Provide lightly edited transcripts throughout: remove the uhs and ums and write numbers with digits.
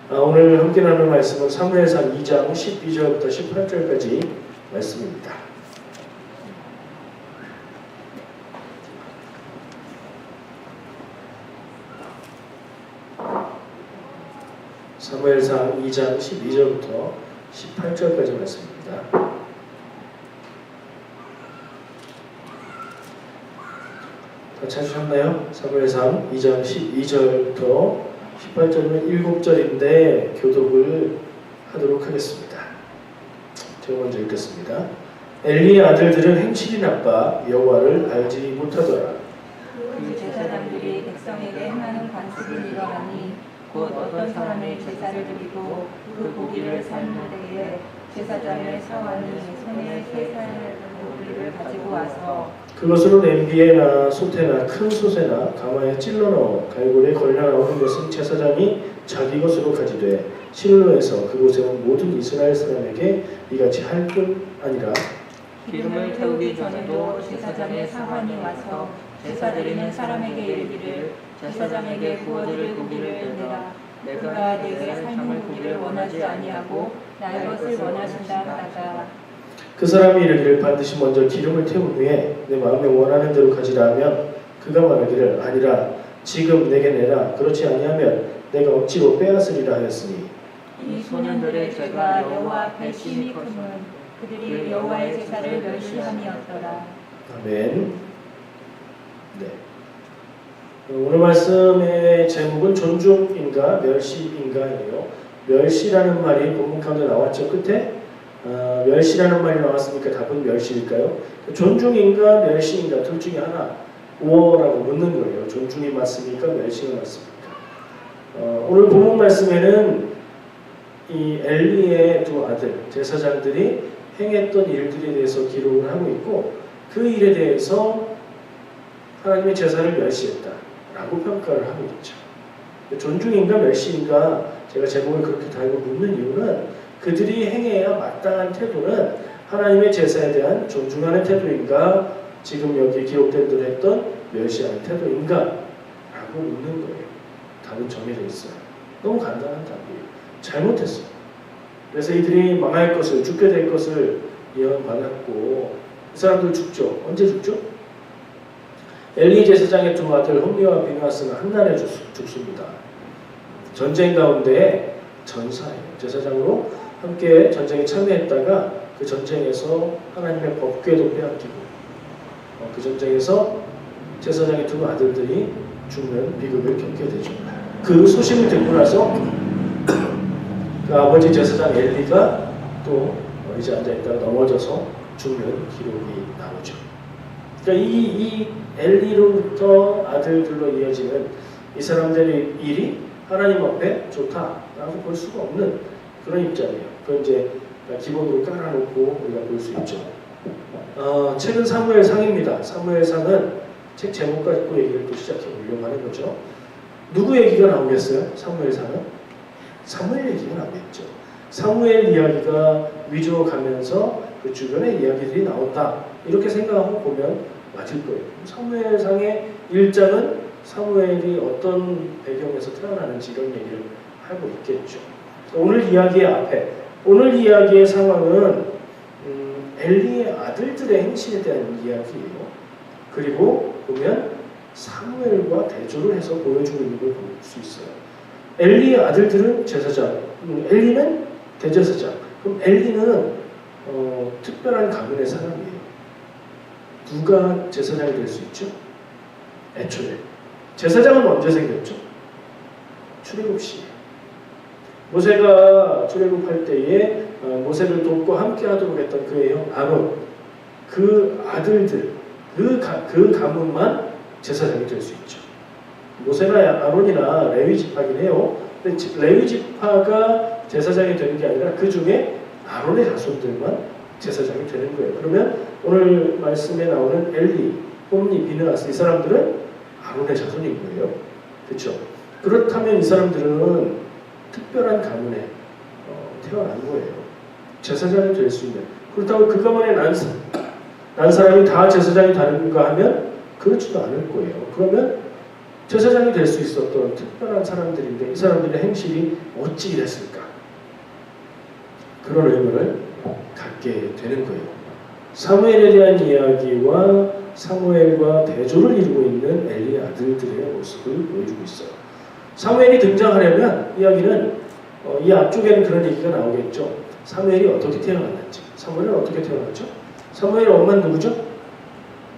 오늘 함께 나눌 말씀은 사무엘상 2장 12절부터 18절까지 말씀입니다. 사무엘상 2장 12절부터 18절까지 말씀입니다. 다 찾으셨나요? 사무엘상 2장 12절부터 18절은 7절인데 교독을 하도록 하겠습니다. 제가 먼저 읽겠습니다. 엘리의 아들들은 행실이 나빠 여호와를 알지 못하더라. 그 제사장들이 백성에게 행하는 관습이 일어나니 곧 어떤 사람의 제사를 드리고 그 고기를 삶는 때에 제사장의 사환이 손에 세 살 고기를 가지고 와서 그것으로 냄비에나 솥에나 큰 솥에나 가마에 찔러 넣어 갈고리에 걸려 나오는 것은 제사장이 자기 것으로 가지되 실로에서 그곳에 온 모든 이스라엘 사람에게 이같이 할 뿐 아니라 기름을 태우기 전에도 제사장의 사환이 와서 제사 드리는 사람에게 이르기를 제사장에게 구워드릴 고기를 내라. 내가 내게 삶은 고기를 원하지 아니하고 나의 것을 원하신다 하다가 그 사람이 이르기를 반드시 먼저 기름을 태운 후에 내 마음에 원하는 대로 가지라 하면 그가 말하기를 아니라 지금 내게 내라. 그렇지 아니하면 내가 억지로 빼앗으리라 하였으니 이 소년들의 죄가 여호와 앞에 심히 크면 그들이 여호와의 제사를 멸시함이었더라. 아멘. 네. 오늘 말씀의 제목은 존중인가 멸시인가예요. 멸시라는 말이 본문 가운데 나왔죠. 끝에 멸시라는 말이 나왔으니까 답은 멸시일까요? 존중인가 멸시인가 둘 중에 하나 우어라고 묻는 거예요. 존중이 맞습니까? 멸시가 맞습니까? 오늘 본문 말씀에는 이 엘리의 두 아들 제사장들이 행했던 일들에 대해서 기록을 하고 있고 그 일에 대해서 하나님의 제사를 멸시했다라고 평가를 하고 있죠. 존중인가 멸시인가 제가 제목을 그렇게 달고 묻는 이유는 그들이 행해야 마땅한 태도는 하나님의 제사에 대한 존중하는 태도인가 지금 여기 기록된 대로 했던 멸시하는 태도인가 라고 묻는 거예요. 답은 정해져 있어요. 너무 간단한 답이에요. 잘못했어요. 그래서 이들이 망할 것을 죽게 될 것을 예언받았고 이 사람들 죽죠. 언제 죽죠? 엘리 제사장의 두 아들 홈리와 비누아스는 한날에 죽습니다. 전쟁 가운데 전사예요. 제사장으로 함께 전쟁에 참여했다가 그 전쟁에서 하나님의 법궤도 빼앗기고 그 전쟁에서 제사장의 두 아들들이 죽는 비극을 겪게 되죠. 그 소식을 듣고 나서 그 아버지 제사장 엘리가 또 이제 앉아있다가 넘어져서 죽는 기록이 나오죠. 그러니까 이 엘리로부터 아들들로 이어지는 이 사람들의 일이 하나님 앞에 좋다라고 볼 수가 없는 그런 입장이에요. 그건 이제 기본으로 깔아놓고 우리가 볼 수 있죠. 책은 사무엘상입니다. 사무엘상은 책 제목 가지고 얘기를 또 시작해 보려고 하는 거죠. 누구 얘기가 나오겠어요? 사무엘상은? 사무엘 얘기가 나오겠죠. 사무엘 이야기가 위주로 가면서 그 주변의 이야기들이 나온다. 이렇게 생각하고 보면 맞을 거예요. 사무엘상의 1장은 사무엘이 어떤 배경에서 태어나는지 이런 얘기를 하고 있겠죠. 오늘 이야기의 앞에, 오늘 이야기의 상황은 엘리의 아들들의 행실에 대한 이야기예요. 그리고 보면 사무엘과 대조를 해서 보여주고 있는 걸 볼 수 있어요. 엘리의 아들들은 제사장, 엘리는 대제사장. 그럼 엘리는 특별한 가문의 사람이에요. 누가 제사장이 될 수 있죠? 애초에 제사장은 언제 생겼죠? 출애굽 시 모세가 출애굽할 때에 모세를 돕고 함께하도록 했던 그의 형 아론, 그 아들들, 그 가문만 제사장이 될 수 있죠. 모세나 아론이나 레위 지파긴 해요. 근데 레위 지파가 제사장이 되는 게 아니라 그 중에 아론의 자손들만 제사장이 되는 거예요. 그러면 오늘 말씀에 나오는 엘리, 홈리, 비느하스 이 사람들은 아론의 자손인 거예요. 그렇죠? 그렇다면 이 사람들은 특별한 가문에 태어난 거예요. 제사장이 될 수 있는. 그렇다고 그 가문에 난 사람이 다 제사장이 되는가 하면 그렇지도 않을 거예요. 그러면 제사장이 될 수 있었던 특별한 사람들인데 이 사람들의 행실이 어찌 이랬을까? 그런 의문을 갖게 되는 거예요. 사무엘에 대한 이야기와 사무엘과 대조를 이루고 있는 엘리의 아들들의 모습을 보여주고 있어요. 사무엘이 등장하려면 이야기는 이 앞쪽에는 그런 얘기가 나오겠죠. 사무엘이 어떻게 태어났는지. 사무엘은 어떻게 태어났죠? 사무엘의 엄마는 누구죠?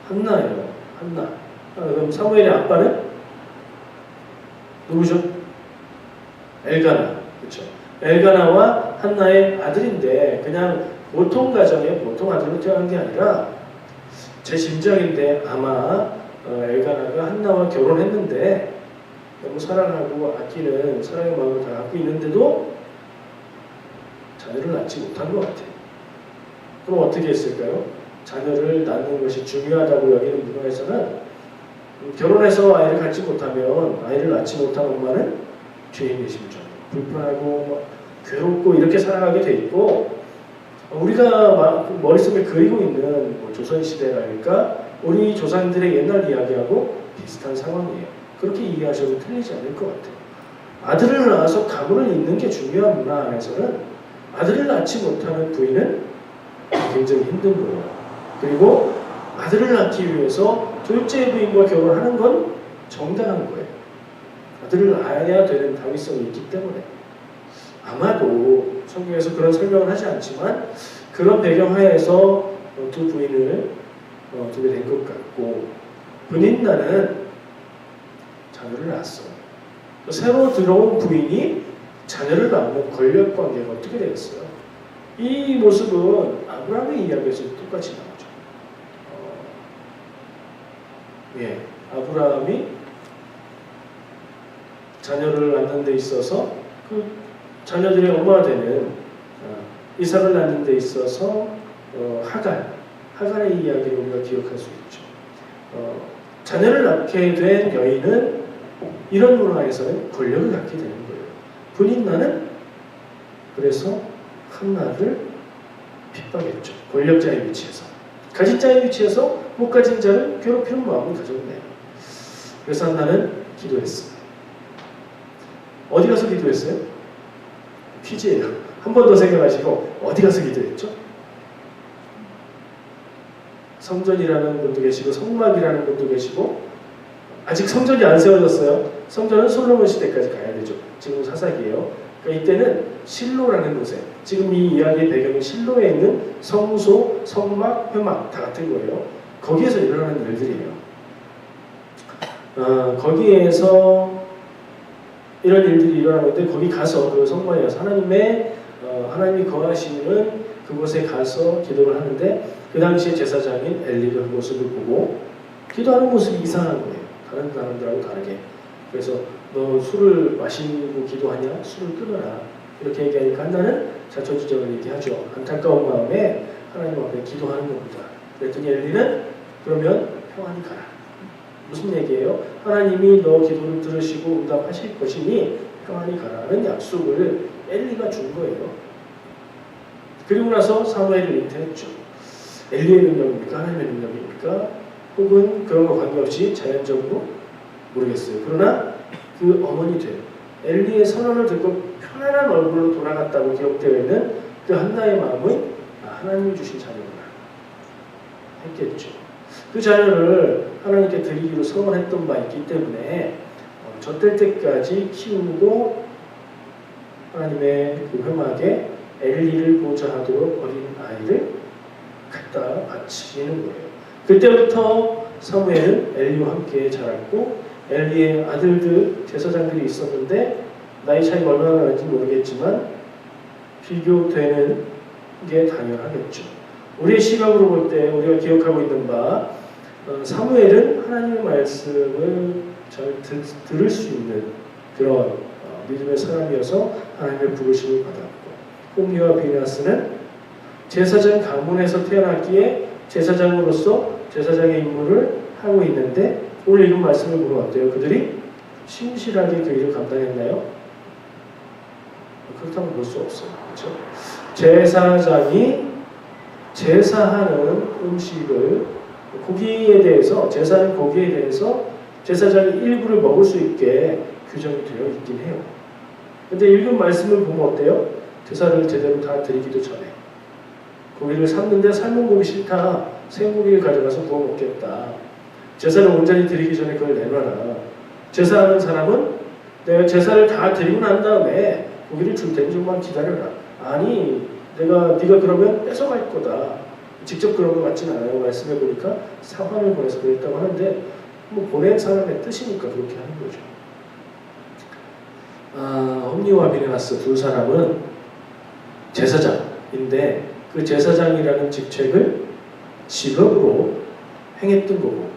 한나예요. 한나. 그럼 사무엘의 아빠는 누구죠? 엘가나. 그렇죠. 엘가나와 한나의 아들인데 그냥 보통 가정에 보통 아들로 태어난 게 아니라 제 짐작인데 아마 엘가나가 한나와 결혼했는데 너무 사랑하고 아끼는 사랑의 마음을 다 갖고 있는데도 자녀를 낳지 못한 것 같아요. 그럼 어떻게 했을까요? 자녀를 낳는 것이 중요하다고 여기는 문화에서는 결혼해서 아이를 갖지 못하면 아이를 낳지 못한 엄마는 죄인의 심정, 불편하고 괴롭고 이렇게 살아가게 돼 있고 우리가 머릿속에 그리고 있는 조선시대랄까 우리 조상들의 옛날 이야기하고 비슷한 상황이에요. 그렇게 이해하셔도 틀리지 않을 것 같아요. 아들을 낳아서 가문을 잇는 게 중요한 문화 안에서는 아들을 낳지 못하는 부인은 굉장히 힘든 거예요. 그리고 아들을 낳기 위해서 둘째 부인과 결혼하는 건 정당한 거예요. 아들을 낳아야 되는 당위성이 있기 때문에 아마도 성경에서 그런 설명을 하지 않지만 그런 배경하에서 두 부인을 두게 된 것 같고 분인나는 자녀를 낳았어요. 새로 들어온 부인이 자녀를 낳는 권력 관계가 어떻게 되겠어요? 이 모습은 아브라함의 이야기에서 똑같이 나오죠. 아브라함이 자녀를 낳는 데 있어서 그 자녀들의 엄마가 되는 이삭을 낳는 데 있어서 하갈의 이야기를 우리가 기억할 수 있죠. 자녀를 낳게 된 여인은 이런 문화에서는 권력을 갖게 되는 거예요. 분인나는 그래서 한나를 핍박했죠. 권력자의 위치에서. 가진 자의 위치에서 못 가진 자를 괴롭히는 마음을 가졌네요. 그래서 한나는 기도했습니다. 어디 가서 기도했어요? 퀴즈예요. 한 번 더 생각하시고 어디 가서 기도했죠? 성전이라는 분도 계시고 성막이라는 분도 계시고 아직 성전이 안 세워졌어요. 성전은 솔로몬 시대까지 가야 되죠. 지금 사사기예요. 그러니까 이때는 실로라는 곳에 지금 이 이야기의 배경은 실로에 있는 성소, 성막, 회막 다 같은 거예요. 거기에서 일어나는 일들이에요. 거기에서 이런 일들이 일어나는데 거기 가서 그 성막에 가서 하나님이 거하시는 그곳에 가서 기도를 하는데 그 당시에 제사장인 엘리가 그 모습을 보고 기도하는 모습이 이상한 거예요. 다른 사람들하고 다르게. 그래서 너 술을 마시고 기도하냐? 술을 끊어라. 이렇게 얘기하니까 한나는 자초지종을 얘기하죠. 안타까운 마음에 하나님 앞에 기도하는 겁니다. 그랬더니 엘리는 그러면 평안히 가라. 무슨 얘기예요? 하나님이 너 기도를 들으시고 응답하실 것이니 평안히 가라는 약속을 엘리가 준 거예요. 그리고 나서 사무엘을 잉태했죠. 엘리의 능력입니까? 하나님의 능력입니까? 혹은 그런 거 관계없이 자연적으로 모르겠어요. 그러나 그 어머니 된 엘리의 선언을 듣고 편안한 얼굴로 돌아갔다고 기록되어 있는 그 한나의 마음은 하나님이 주신 자녀구나 했겠죠. 그 자녀를 하나님께 드리기로 서원했던 바 있기 때문에 젖될 때까지 키우고 하나님의 그 회막에 엘리를 보좌하도록 어린 아이를 갖다 바치는 거예요. 그때부터 사무엘은 엘리와 함께 자랐고 엘리의 아들들 제사장들이 있었는데 나이 차이가 얼마나 나는지 모르겠지만 비교되는 게 당연하겠죠. 우리의 시각으로 볼 때 우리가 기억하고 있는 바 사무엘은 하나님의 말씀을 잘 들을 수 있는 그런 믿음의 사람이어서 하나님의 부르심을 받았고 홈리와 비나스는 제사장 가문에서 태어났기에 제사장으로서 제사장의 임무를 하고 있는데 오늘 읽은 말씀을 보면 어때요? 그들이 신실하게 그 일을 감당했나요? 그렇다고 볼 수 없어요. 그렇죠? 제사장이 제사하는 음식을 고기에 대해서 제사하는 고기에 대해서 제사장이 일부를 먹을 수 있게 규정이 되어 있긴 해요. 근데 읽은 말씀을 보면 어때요? 제사를 제대로 다 드리기도 전에 고기를 샀는데 삶은 고기 싫다. 생고기를 가져가서 구워 먹겠다. 제사를 온전히 드리기 전에 그걸 내놔라. 제사하는 사람은 내가 제사를 다 드리고 난 다음에 고기를 줄 테니 좀만 기다려라. 아니 네가 그러면 뺏어갈 거다. 직접 그런 것 같진 않아요. 말씀해 보니까 사환을 보내서 그랬다고 하는데 뭐 보낸 사람의 뜻이니까 그렇게 하는 거죠. 홈리와 비느하스 두 사람은 제사장인데 그 제사장이라는 직책을 직업으로 행했던 거고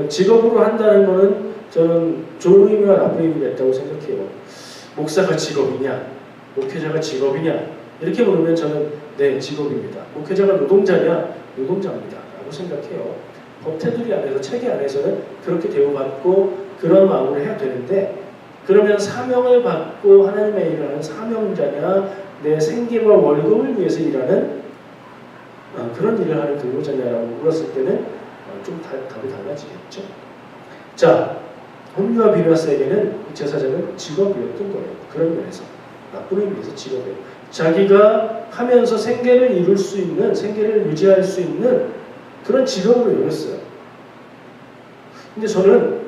직업으로 한다는 거는 저는 좋은 의미와 나쁜 의미가 있다고 생각해요. 목사가 직업이냐 목회자가 직업이냐 이렇게 물으면 저는 네 직업입니다. 목회자가 노동자냐 노동자입니다 라고 생각해요. 법 테두리 안에서 체계 안에서는 그렇게 대우받고 그런 마음으로 해야 되는데 그러면 사명을 받고 하나님의 일을 하는 사명자냐 내 생계와 월급을 위해서 일하는 그런 일을 하는 근로자냐라고 물었을 때는 좀 답이 달라지겠죠. 자, 홈리와 비느하스에게는 제사장은 직업이었던 거예요. 그런 면에서 나쁜 의미에서 직업이에요. 자기가 하면서 생계를 이룰 수 있는 생계를 유지할 수 있는 그런 직업으로 여겼어요. 근데 저는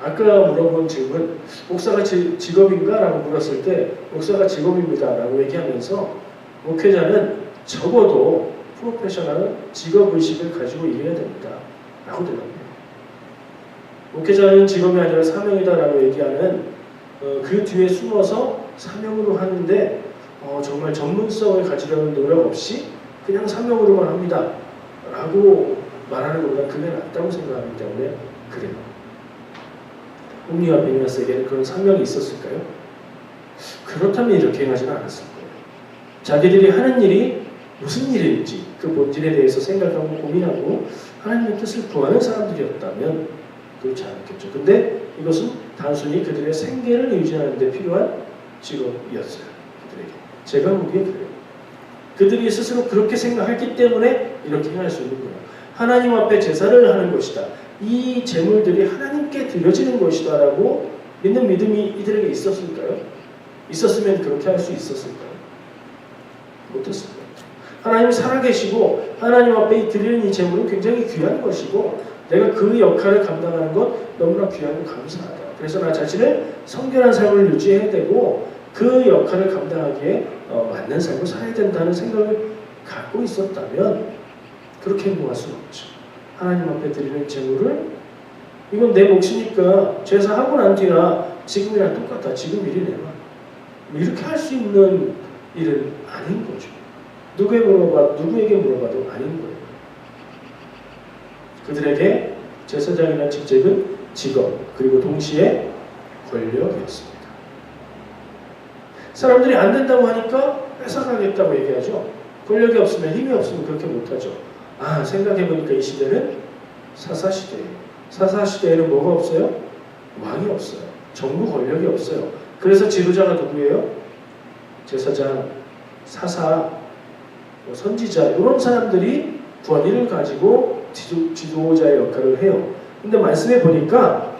아까 물어본 질문 목사가 직업인가? 라고 물었을 때 목사가 직업입니다 라고 얘기하면서 목회자는 적어도 프로페셔널한 직업의식을 가지고 일해야 됩니다 라고 대답해요. 목회자는 직업이 아니라 사명이다 라고 얘기하는 그 뒤에 숨어서 사명으로 하는데 정말 전문성을 가지려는 노력 없이 그냥 사명으로만 합니다 라고 말하는 것보다 그게 낫다고 생각하기 때문에 그래요. 홈리와 비느하스에게는 그런 사명이 있었을까요? 그렇다면 이렇게 행하지는 않았을 거예요. 자기들이 하는 일이 무슨 일인지 그 본질에 대해서 생각하고 고민하고 하나님의 뜻을 구하는 사람들이었다면 그렇지 않았겠죠. 근데 이것은 단순히 그들의 생계를 유지하는 데 필요한 직업이었어요. 그들에게. 제가 보기에 그래요. 그들이 스스로 그렇게 생각했기 때문에 이렇게 행할 수 있는 거예요. 하나님 앞에 제사를 하는 것이다. 이 제물들이 하나님께 드려지는 것이다 라고 믿는 믿음이 이들에게 있었을까요? 있었으면 그렇게 할 수 있었을까요? 못했을 거예요. 하나님이 살아계시고 하나님 앞에 드리는 이 제물은 굉장히 귀한 것이고 내가 그 역할을 감당하는 것 너무나 귀하고 감사하다. 그래서 나 자신을 성결한 삶을 유지해야 되고 그 역할을 감당하기에 맞는 삶을 살아야 된다는 생각을 갖고 있었다면 그렇게 행동할 수는 없죠. 하나님 앞에 드리는 제물을 이건 내 몫이니까 제사하고 난 뒤나 지금이랑 똑같다. 지금 일이 내놔. 이렇게 할 수 있는 일은 아닌 거죠. 누구에게 물어봐도 아닌 거예요. 그들에게 제사장이라는 직책은 직업 그리고 동시에 권력이었습니다. 사람들이 안 된다고 하니까 뺏어가겠다고 얘기하죠. 권력이 없으면 힘이 없으면 그렇게 못하죠. 생각해보니까 이 시대는 사사시대예요. 사사시대에는 뭐가 없어요? 왕이 없어요. 정부 권력이 없어요. 그래서 지도자가 누구예요? 제사장, 사사, 선지자 이런 사람들이 권위를 가지고 지도자의 역할을 해요. 근데 말씀해 보니까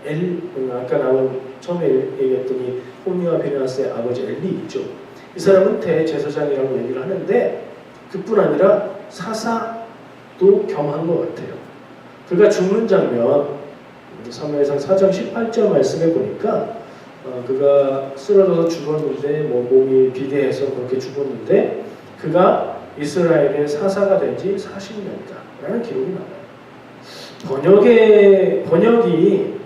아까 나온 처음에 얘기했더니 홈리와 비느하스의 아버지 엘리 있죠. 이 사람은 대제사장이라고 얘기를 하는데 그뿐 아니라 사사도 겸한 것 같아요. 그가 죽는 장면 사무엘상 4장 18절 말씀해 보니까 그가 쓰러져서 죽었는데 몸이 비대해서 그렇게 죽었는데 그가 이스라엘의 사사가 된 지 40년이다 라는 기록이 나와요. 번역이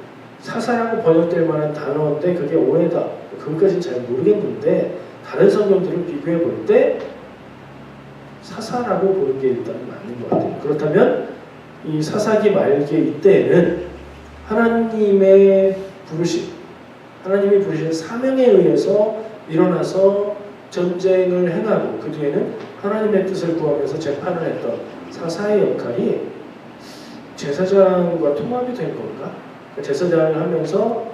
사사라고 번역될 만한 단어인데 그게 오해다. 그것까지는 잘 모르겠는데 다른 성경들을 비교해 볼 때 사사라고 보는 게 일단 맞는 것 같아요. 그렇다면 이 사사기 말기 이때에는 하나님이 부르신 사명에 의해서 일어나서 전쟁을 행하고 그 뒤에는 하나님의 뜻을 구하면서 재판을 했던 사사의 역할이 제사장과 통합이 된 건가? 제사장을 하면서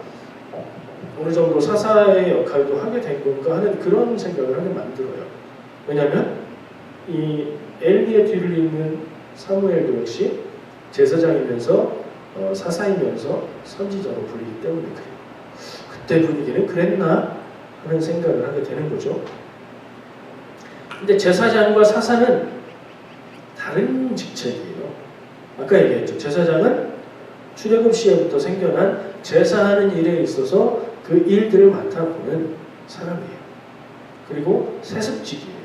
어느 정도 사사의 역할도 하게 된 건가 하는 그런 생각을 하게 만들어요. 왜냐하면 이 엘리의 뒤를 잇는 사무엘도 역시 제사장이면서 사사이면서 선지자로 불리기 때문에 그래요. 그때 분위기는 그랬나 하는 생각을 하게 되는 거죠. 근데 제사장과 사사는 다른 직책이에요. 아까 얘기했죠. 제사장은 출애굽 시에부터 생겨난 제사하는 일에 있어서 그 일들을 맡아보는 사람이에요. 그리고 세습직이에요.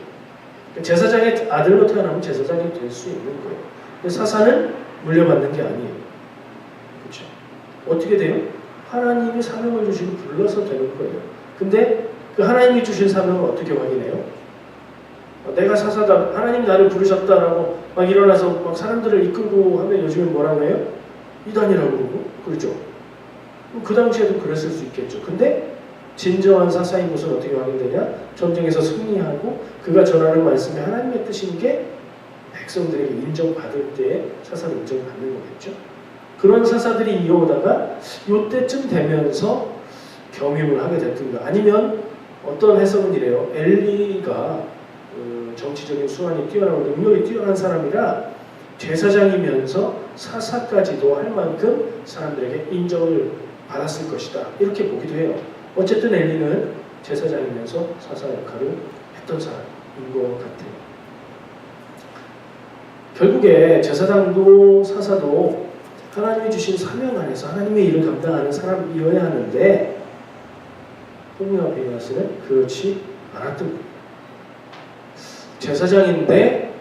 제사장의 아들로 태어나면 제사장이 될 수 있는 거예요. 근데 사사는 물려받는 게 아니에요. 그렇죠? 어떻게 돼요? 하나님이 사명을 주시고 불러서 되는 거예요. 근데 그 하나님이 주신 사명을 어떻게 확인해요? 내가 사사다, 하나님 나를 부르셨다라고 막 일어나서 막 사람들을 이끌고 하면 요즘엔 뭐라고 해요? 이단이라고 그러고, 그렇죠? 그 당시에도 그랬을 수 있겠죠. 근데 진정한 사사의 모습은 어떻게 확인되냐? 전쟁에서 승리하고 그가 전하는 말씀이 하나님의 뜻인 게 백성들에게 인정받을 때에 사사를 인정받는 거겠죠. 그런 사사들이 이어오다가 이때쯤 되면서 겸임을 하게 됐든가, 아니면 어떤 해석은 이래요. 엘리가 정치적인 수완이 뛰어나고 능력이 뛰어난 사람이라 제사장이면서 사사까지도 할 만큼 사람들에게 인정을 받았을 것이다. 이렇게 보기도 해요. 어쨌든 엘리는 제사장이면서 사사 역할을 했던 사람인 것 같아요. 결국에 제사장도 사사도 하나님이 주신 사명 안에서 하나님의 일을 감당하는 사람이어야 하는데 홍미와 비나스는 그렇지 않았던 거예요. 제사장인데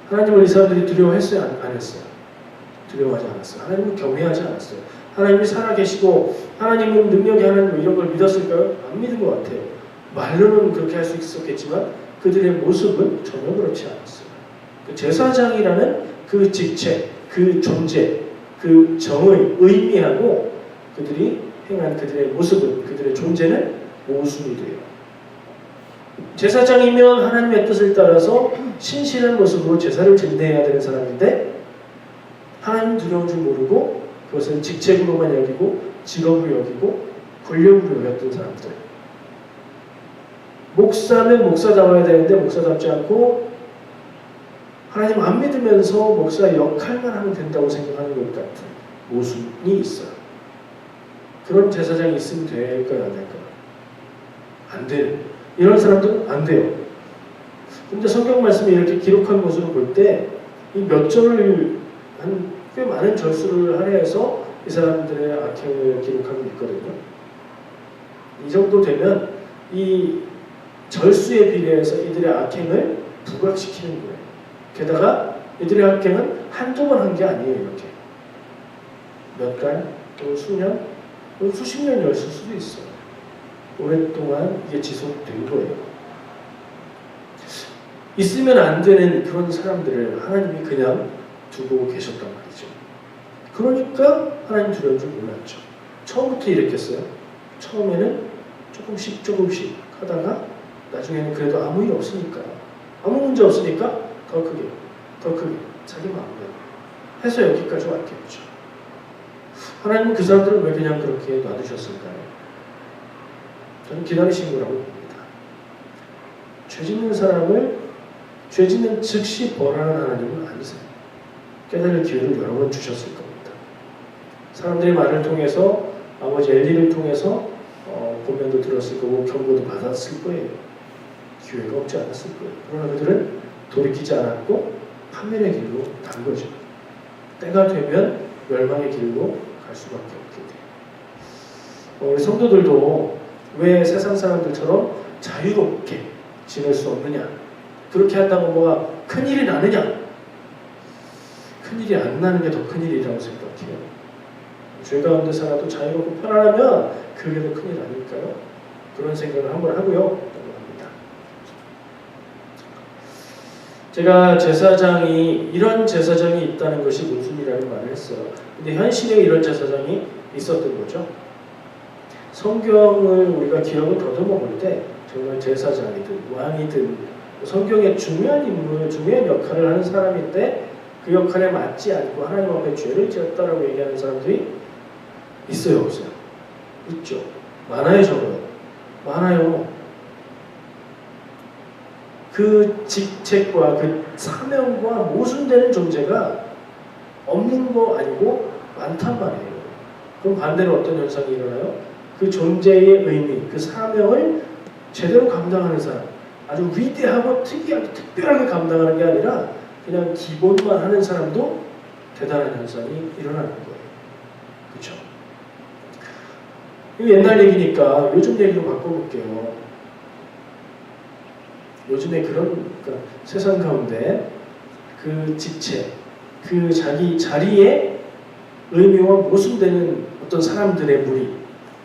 하나님을 이 사람들이 두려워했어요? 안 했어요? 두려워하지 않았어요. 하나님을 경외하지 않았어요. 하나님이 살아계시고 하나님은 능력이 하나님 이런 걸 믿었을까요? 안 믿은 것 같아요. 말로는 그렇게 할 수 있었겠지만 그들의 모습은 전혀 그렇지 않았어요. 그 제사장이라는 그 직책, 그 존재, 그 정의 의미하고 그들이 행한 그들의 모습은, 그들의 존재는 모순이 돼요. 제사장이면 하나님의 뜻을 따라서 신실한 모습으로 제사를 진대해야 되는 사람인데 하나님 두려운 줄 모르고 그것을 직책으로만 여기고 직업으로 여기고 권력으로 여겼던 사람들. 목사면 목사다워야 되는데 목사답지 않고 하나님 안 믿으면서 목사 역할만 하면 된다고 생각하는 것 같은 모순이 있어요. 그런 제사장이 있으면 될까요? 안 될까요? 안 돼요. 이런 사람들은 안 돼요. 근데 성경 말씀이 이렇게 기록한 것으로 볼 때 이 몇 절을 한 꽤 많은 절수를 할애해서 이 사람들의 악행을 기록하고 있거든요. 이 정도 되면 이 절수에 비례해서 이들의 악행을 부각시키는 거예요. 게다가 이들의 악행은 한두 번 한 게 아니에요. 이렇게 몇 달, 또 수년, 또 수십 년이었을 수도 있어요. 오랫동안 이게 지속된 거예요. 있으면 안 되는 그런 사람들을 하나님이 그냥 두고 계셨단 말이죠. 그러니까 하나님 두려운 줄 몰랐죠. 처음부터 이랬겠어요? 처음에는 조금씩 하다가 나중에는 그래도 아무 일 없으니까, 아무 문제 없으니까 더 크게 자기 마음대로 해서 여기까지 왔겠죠. 하나님은 그 사람들을 왜 그냥 그렇게 놔두셨을까요? 저는 기다리신 거라고 봅니다. 죄 짓는 사람을 죄 짓는 즉시 벌하는 하나님은 아니세요. 깨달을 기회를 여러 번 주셨을 겁니다. 사람들의 말을 통해서 아버지 엘리를 통해서 고면도 들었을 거고 경고도 받았을 거예요. 기회가 없지 않았을 거예요. 그러나 그들은 돌이키지 않았고 파멸의 길로 간 거죠. 때가 되면 멸망의 길로 갈 수밖에 없게 돼요. 우리 성도들도 왜 세상 사람들처럼 자유롭게 지낼 수 없느냐? 그렇게 한다고 뭐가 큰일이 나느냐? 큰일이 안 나는 게 더 큰일이라고 생각해요. 죄 가운데 살아도 자유롭고 편안하면 그게 더 큰일 아닐까요? 그런 생각을 한번 하고요. 합니다. 제가 이런 제사장이 있다는 것이 모순이라는 말을 했어요. 근데 현실에 이런 제사장이 있었던 거죠. 성경을 우리가 기억을 더듬어 볼 때 정말 제사장이든 왕이든 성경의 중요한 인물, 중요한 역할을 하는 사람인데 그 역할에 맞지 않고 하나님 앞에 죄를 지었다라고 얘기하는 사람들이 있어요, 없어요? 있죠. 많아요, 적어요? 많아요. 그 직책과 그 사명과 모순되는 존재가 없는 거 아니고 많단 말이에요. 그럼 반대로 어떤 현상이 일어나요? 그 존재의 의미, 그 사명을 제대로 감당하는 사람, 아주 위대하고 특이하게 특별하게 감당하는 게 아니라 그냥 기본만 하는 사람도 대단한 현상이 일어나는 거예요. 그렇죠? 이거 옛날 얘기니까 요즘 얘기로 바꿔볼게요. 요즘에 그러니까 세상 가운데 그 지체, 그 자기 자리에 의미와 모순되는 어떤 사람들의 무리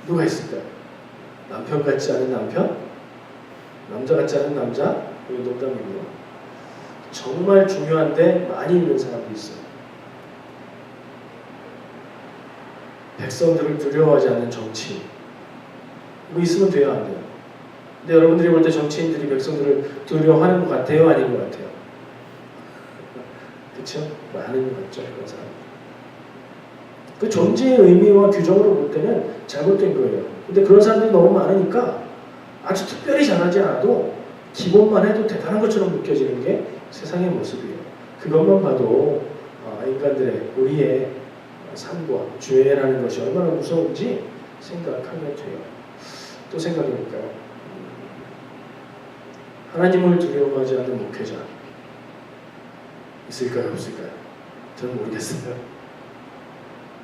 누가 있을까요? 남편 같지 않은 남편? 남자 같지 않은 남자? 이거 농담이고요. 정말 중요한데 많이 있는 사람도 있어요. 백성들을 두려워하지 않는 정치인. 이거 있으면 돼요, 안 돼요? 근데 여러분들이 볼 때 정치인들이 백성들을 두려워하는 것 같아요? 아닌 것 같아요? 그렇죠? 많은 것 같죠, 그런 사람. 그 존재의 의미와 규정으로 볼 때는 잘못된 거예요. 근데 그런 사람들이 너무 많으니까 아주 특별히 잘하지 않아도 기본만 해도 대단한 것처럼 느껴지는 게 세상의 모습이에요. 그것만 봐도 인간들의 우리의 삶과 죄라는 것이 얼마나 무서운지 생각하게 돼요. 또 생각해볼까요? 하나님을 두려워하지 않는 목회자 있을까요? 없을까요? 저는 모르겠어요.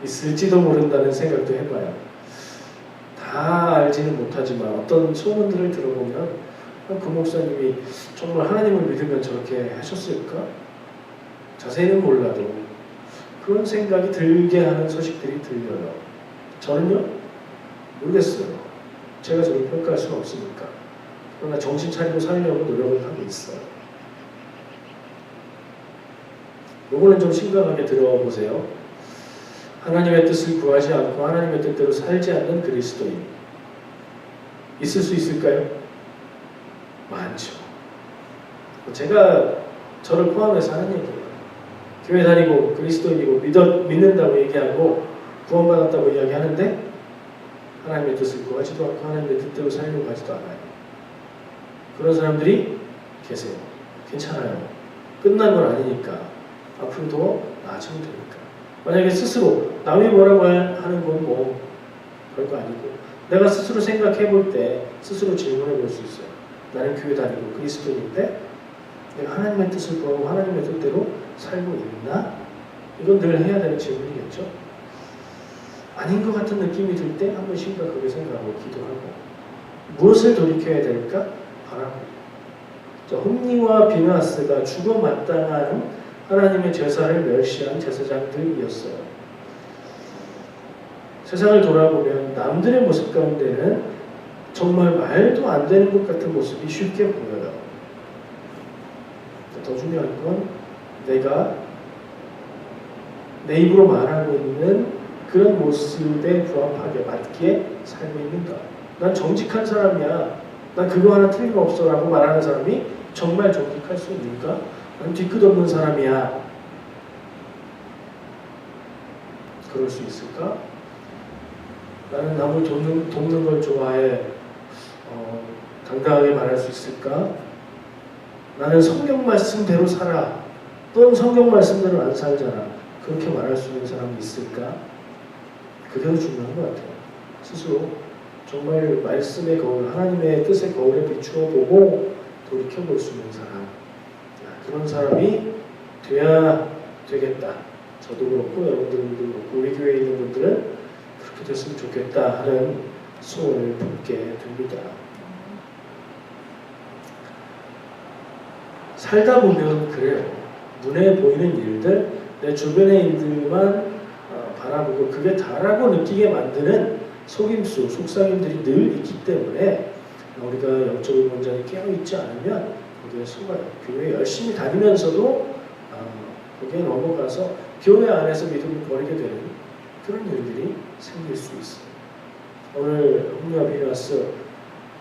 있을지도 모른다는 생각도 해봐요. 다 알지는 못하지만 어떤 소문들을 들어보면 그 목사님이 정말 하나님을 믿으면 저렇게 하셨을까? 자세히는 몰라도 그런 생각이 들게 하는 소식들이 들려요. 저는요? 모르겠어요. 제가 저를 평가할 수는 없으니까. 그러나 정신 차리고 살려고 노력을 하고 있어요. 요거는 좀 심각하게 들어보세요. 하나님의 뜻을 구하지 않고 하나님의 뜻대로 살지 않는 그리스도인 있을 수 있을까요? 많죠. 제가 저를 포함해서 하는 얘기예요. 교회 다니고 그리스도인이고 믿는다고 얘기하고 구원받았다고 이야기하는데 하나님의 뜻을 구하지도 않고 하나님의 뜻대로 살려고 하지도 않아요. 그런 사람들이 계세요. 괜찮아요. 끝난 건 아니니까. 앞으로 더 나아지면 되니까. 만약에 스스로 남이 뭐라고 하는 건 뭐 별거 아니고 내가 스스로 생각해 볼 때 스스로 질문해 볼 수 있어요. 나는 교회 다니고 그리스도인인데 내가 하나님의 뜻을 구하고 하나님의 뜻대로 살고 있나? 이건 늘 해야 되는 질문이겠죠. 아닌 것 같은 느낌이 들 때 한번 심각하게 생각하고 기도하고 무엇을 돌이켜야 될까? 바라고. 홈리와 비느하스가 죽어 마땅한 하나님의 제사를 멸시한 제사장들이었어요. 세상을 돌아보면 남들의 모습 가운데는 정말 말도 안 되는 것 같은 모습이 쉽게 보여요. 더 중요한 건 내가 내 입으로 말하고 있는 그런 모습에 부합하게 맞게 살고 있는가. 난 정직한 사람이야. 난 그거 하나 틀림없어 라고 말하는 사람이 정말 정직할 수 있는가? 난 뒤끝없는 사람이야. 그럴 수 있을까? 나는 남을 돕는 걸 좋아해. 당당하게 말할 수 있을까? 나는 성경 말씀대로 살아. 넌 성경 말씀대로 안 살잖아. 그렇게 말할 수 있는 사람이 있을까? 그게 더 중요한 것 같아요. 스스로 정말 말씀의 거울, 하나님의 뜻의 거울에 비추어 보고 돌이켜볼 수 있는 사람. 그런 사람이 돼야 되겠다. 저도 그렇고 여러분들도 그렇고 우리 교회에 있는 분들은 그렇게 됐으면 좋겠다 하는 소원을 품게 됩니다. 살다 보면 그래요. 눈에 보이는 일들, 내 주변의 일들만 바라보고 그게 다라고 느끼게 만드는 속임수, 속삭임들이 늘 있기 때문에 우리가 영적인 원장이 깨어있지 않으면 거기에 속아요. 교회 열심히 다니면서도 거기에 넘어가서 교회 안에서 믿음을 버리게 되는 그런 일들이 생길 수 있어요. 오늘 홈리와 비느하스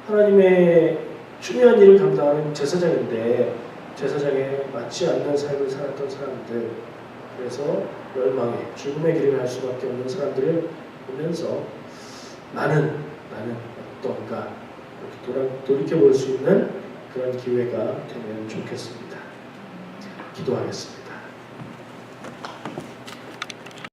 하나님의 중요한 일을 감당하는 제사장인데 제사장에 맞지 않는 삶을 살았던 사람들, 그래서 멸망의 죽음의 길을 갈 수밖에 없는 사람들을 보면서 나는 어떤가 이렇게 돌이켜볼 수 있는 그런 기회가 되면 좋겠습니다. 기도하겠습니다.